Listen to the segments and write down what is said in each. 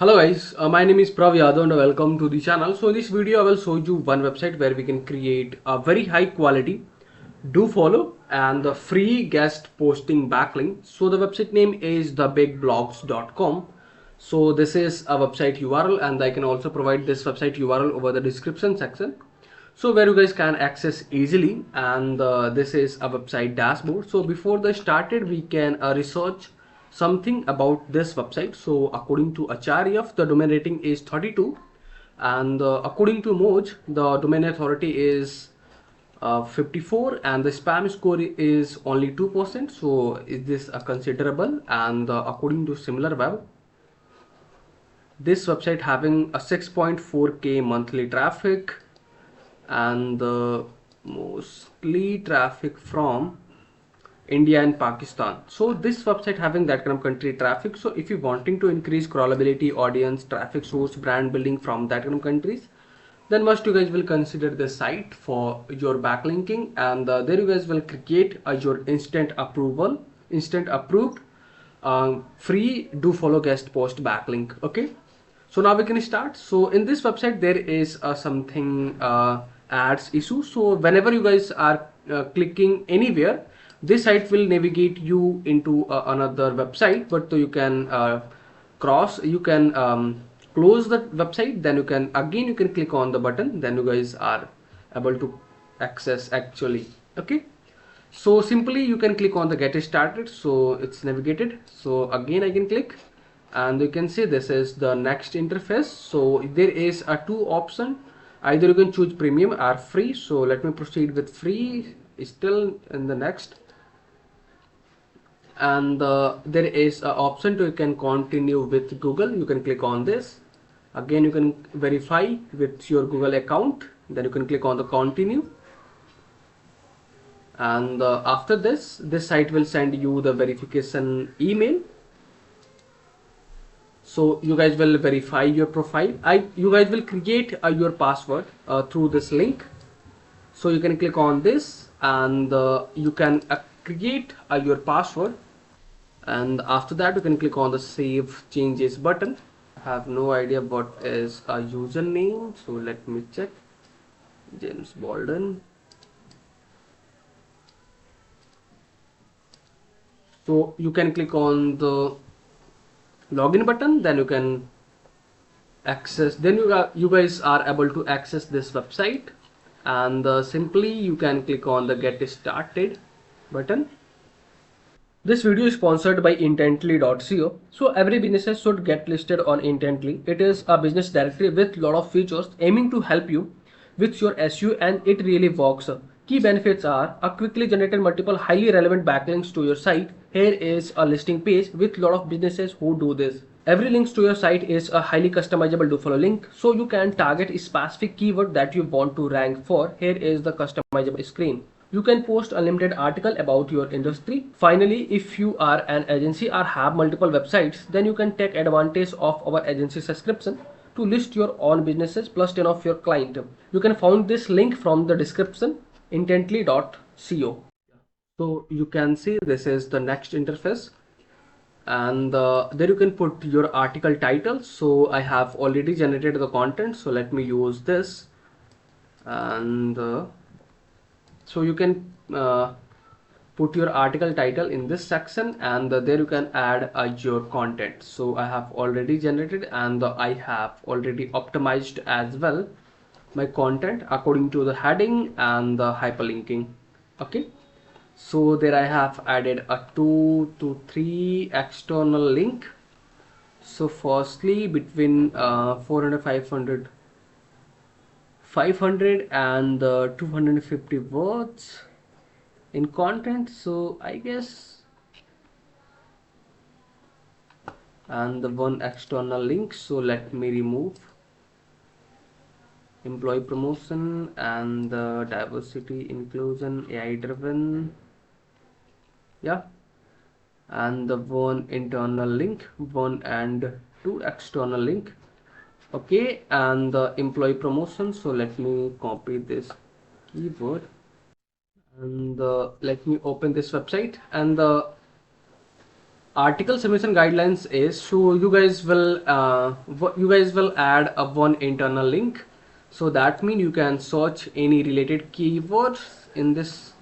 Hello guys, my name is Prav Yadav and welcome to the channel. So in this video I will show you one website where we can create a very high quality do follow and the free guest posting backlink. So the website name is thebigblogs.com. So this is a website URL and I can also provide this website URL over the description section. So where you guys can access easily, and this is a website dashboard. So before the started we can research something about this website. So according to Acharya, the domain rating is 32, and according to Moj, the domain authority is 54, and the spam score is only 2%. So is this a considerable? And according to SimilarWeb, this website having a 6.4k monthly traffic, and mostly traffic from India and Pakistan. So this website having that kind of country traffic. So if you're wanting to increase crawlability, audience, traffic source, brand building from that kind of countries, then must you guys will consider this site for your backlinking, and there you guys will create your instant approved free do follow guest post backlink. Okay, so now we can start. So in this website there is something ads issue. So whenever you guys are clicking anywhere, this site will navigate you into another website, but you can close the website, then you can click on the button, then you guys are able to access actually. Okay, so simply you can click on the get started, so it's navigated. So again I can click, and you can see this is the next interface. So there is a two option, either you can choose premium or free. So let me proceed with free, still in the next, and there is an option to you can continue with Google. You can click on this. Again you can verify with your Google account, then you can click on the continue, and after this site will send you the verification email. So you guys will verify your profile. You guys will create your password through this link. So you can click on this, and you can create your password, and after that you can click on the save changes button. I have no idea what is a username, so let me check. James Bolden. So you can click on the login button, then you can access, then you guys are able to access this website, and simply you can click on the get started button. This video is sponsored by intently.co. So every business should get listed on Intently. It is a business directory with lot of features aiming to help you with your SEO, and it really works. Key benefits are a quickly generated multiple highly relevant backlinks to your site. Here is a listing page with lot of businesses who do this. Every link to your site is a highly customizable do follow link, so you can target a specific keyword that you want to rank for. Here is the customizable screen. You can post unlimited article about your industry. Finally, if you are an agency or have multiple websites, then you can take advantage of our agency subscription to list your own businesses plus 10 of your client. You can find this link from the description, intently.co. So you can see this is the next interface, and there you can put your article title. So I have already generated the content, so let me use this, and so you can put your article title in this section, and there you can add your content. So I have already generated, and I have already optimized as well my content according to the heading and the hyperlinking. Okay, so there I have added a 2 to 3 external link. So firstly between 400 500 and 250 words in content, so I guess, and the one external link. So let me remove employee promotion and the diversity inclusion AI driven, yeah, and the one internal link, one and two external link. Okay, and the employee promotion. So let me copy this keyword, and let me open this website, and Article submission guidelines is, so you guys will add a one internal link, so that means you can search any related keywords in this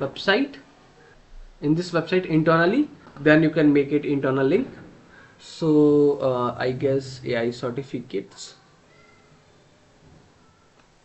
website internally, then you can make it internal link. So I guess AI certificates,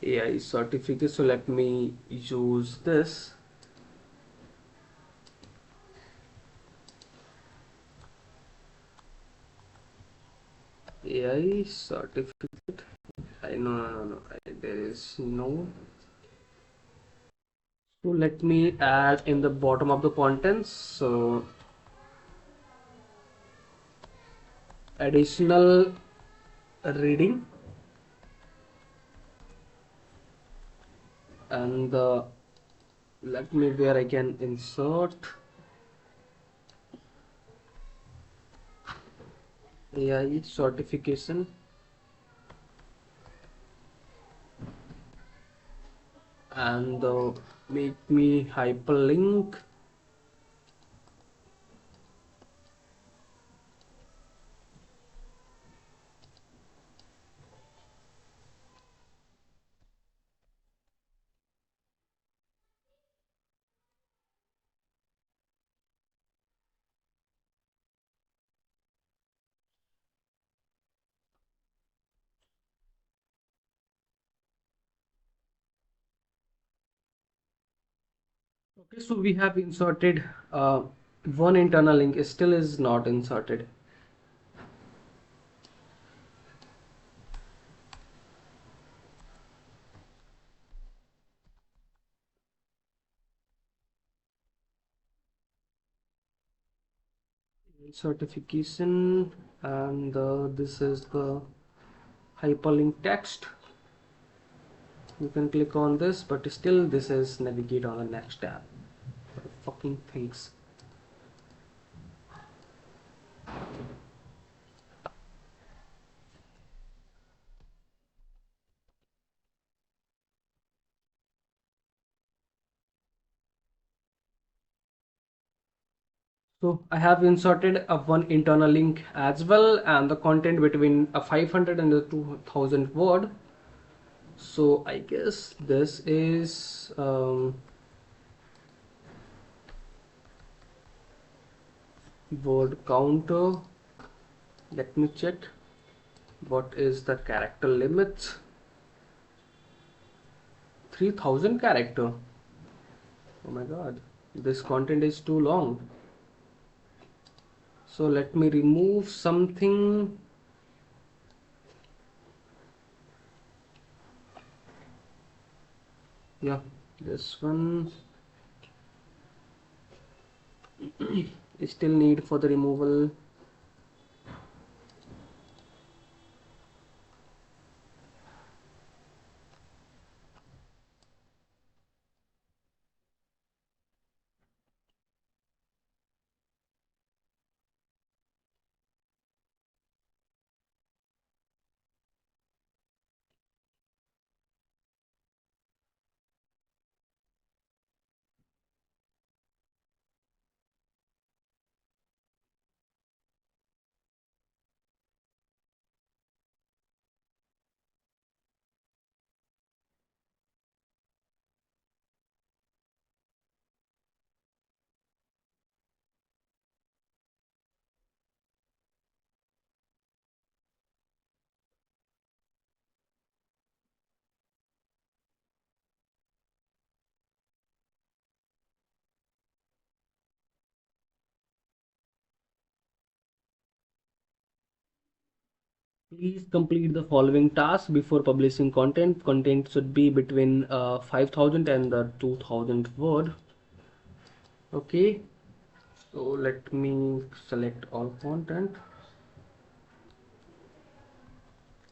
so let me use this. AI certificate. There is no. So let me add in the bottom of the contents. So additional reading, and let me where I can insert AI certification, and make me hyperlink. Okay, so we have inserted one internal link, still is not inserted. Certification, and this is the hyperlink text. You can click on this, but still this is navigate on the next tab. Fucking things. So I have inserted a one internal link as well, and the content between a 500 and the 2000 word. So I guess this is word counter. Let me check what is the character limits. 3000 character. Oh my god, this content is too long. So let me remove something. Yeah, this one still need for the removal. Please complete the following tasks before publishing content. Content should be between 5000 and 2000 word. Okay, so let me select all content.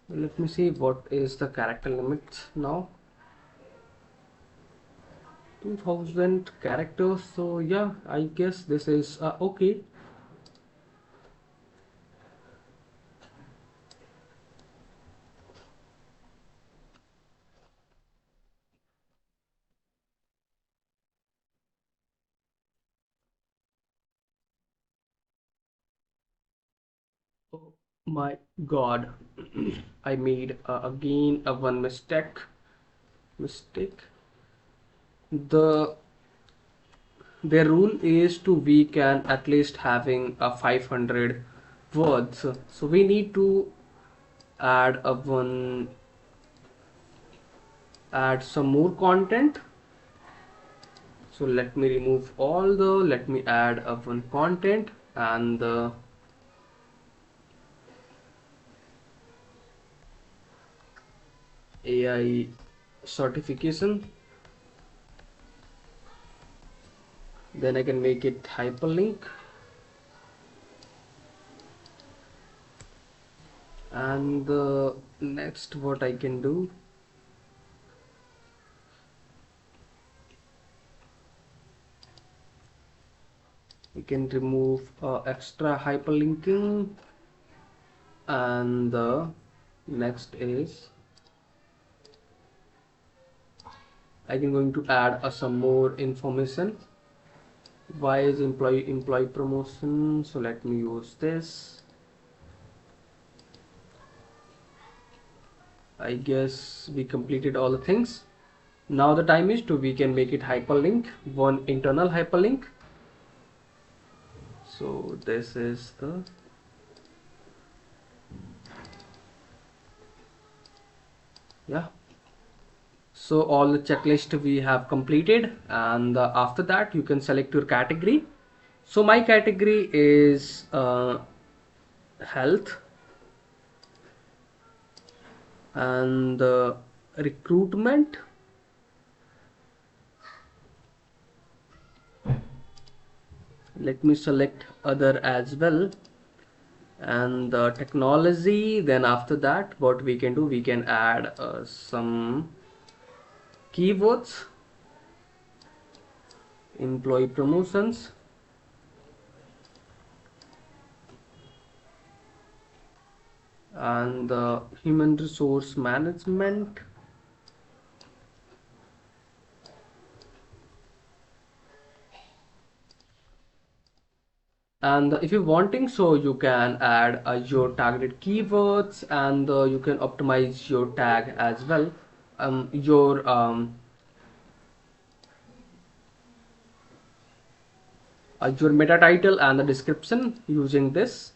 Let me see what is the character limit now. 2000 characters. So yeah, I guess this is okay. Oh my god. I made again a one mistake. The their rule is to we can at least having a 500 words, so we need to add a one add some more content. So let me remove all the let me add a one content and the AI certification. Then I can make it hyperlink, and the next what I can do, we can remove extra hyperlinking, and the next is I can going to add some more information. Why is employee promotion? So let me use this. I guess we completed all the things. Now the time is to we can make it hyperlink, one internal hyperlink. So this is the yeah. So all the checklist we have completed, and after that you can select your category. So my category is health, and recruitment, let me select other as well, and technology. Then after that what we can do, we can add some keywords, employee promotions, and human resource management, and if you're wanting, so you can add your targeted keywords, and you can optimize your tag as well, your meta title and the description using this.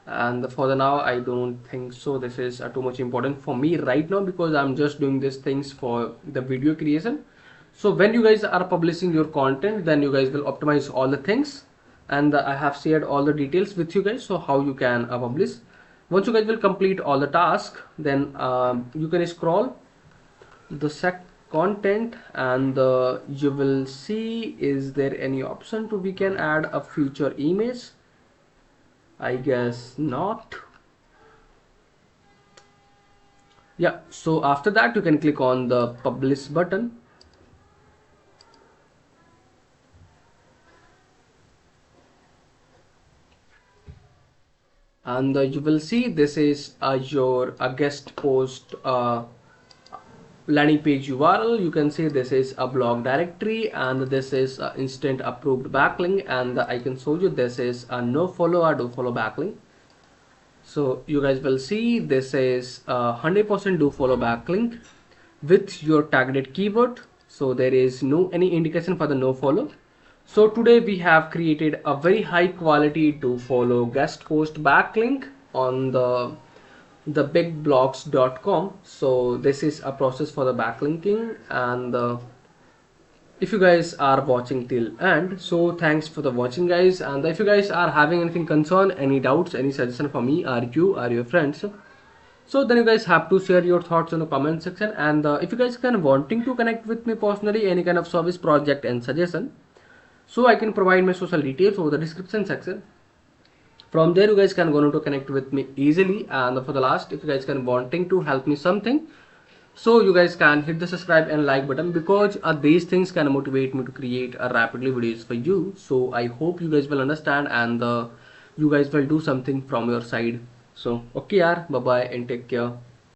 And for the now I don't think so this is too much important for me right now, because I'm just doing these things for the video creation. So when you guys are publishing your content, then you guys will optimize all the things, and I have shared all the details with you guys, so how you can publish. Once you guys will complete all the task, then you can scroll the set content, and you will see is there any option to we can add a future image. I guess not. Yeah, so after that you can click on the publish button, and you will see this is your guest post landing page URL. You can see this is a blog directory, and this is instant approved backlink, and I can show you this is a no follow or do follow backlink. So you guys will see this is 100% do follow backlink with your targeted keyword. So there is no any indication for the no follow. So today we have created a very high quality do follow guest post backlink on the bigblogs.com. So this is a process for the backlinking, and if you guys are watching till end, so thanks for the watching guys. And if you guys are having anything concern, any doubts, any suggestion for me or you or your friends, so then you guys have to share your thoughts in the comment section. And if you guys can wanting to connect with me personally, any kind of service project and suggestion, so I can provide my social details over the description section. From there you guys can go to connect with me easily. And for the last, if you guys can wanting to help me something, so you guys can hit the subscribe and like button, because these things can motivate me to create rapidly videos for you. So I hope you guys will understand, and you guys will do something from your side. So okay yaar, bye bye and take care.